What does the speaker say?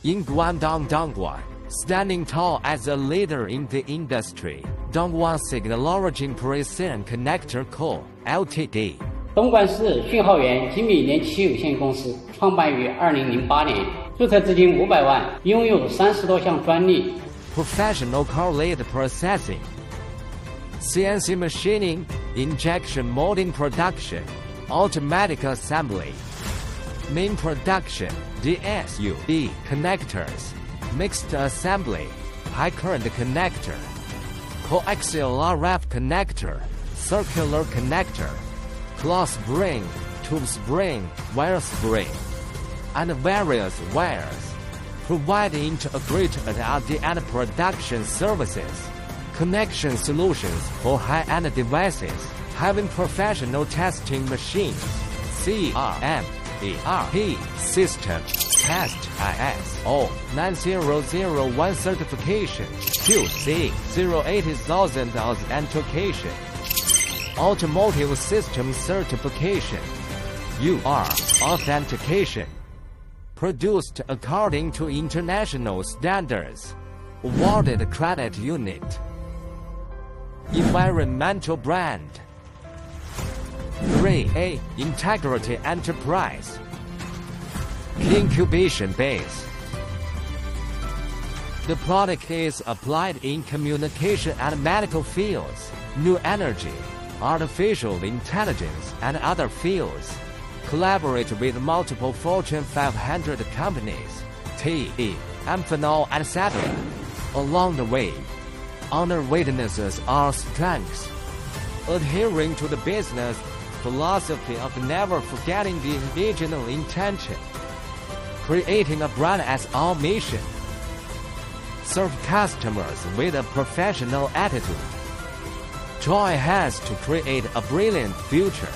In Guangdong Dongguan, standing tall as a leader in the industry, Dongguan Technology Precision Connector Co. Ltd. 东莞市讯号源精密联期有限公司创办于2008年，注册资金500万，拥有30多项专利。Professional correlate processing, CNC machining, injection molding production, automatic assembly, main production, DSUD connectors, mixed assembly, high current connector, coaxial RF connector, circular connector, cloth spring, tube spring, wire spring, and various wires. Provide integrated and production services, connection solutions for high-end devices, having professional testing machines, CRM, ERP system, test ISO 9001 certification, QC 08000 authentication, automotive system certification, UR authentication. Produced according to international standards. Awarded credit unit. Environmental brand. 3A. Integrity enterprise. Incubation base. The product is applied in communication and medical fields, new energy, artificial intelligence, and other fields. Collaborate with multiple Fortune 500 companies, TE, Amphenol, etc. Along the way, honor witnesses our strengths, adhering to the business philosophy of never forgetting the original intention, creating a brand as our mission, serve customers with a professional attitude. Joy has to create a brilliant future.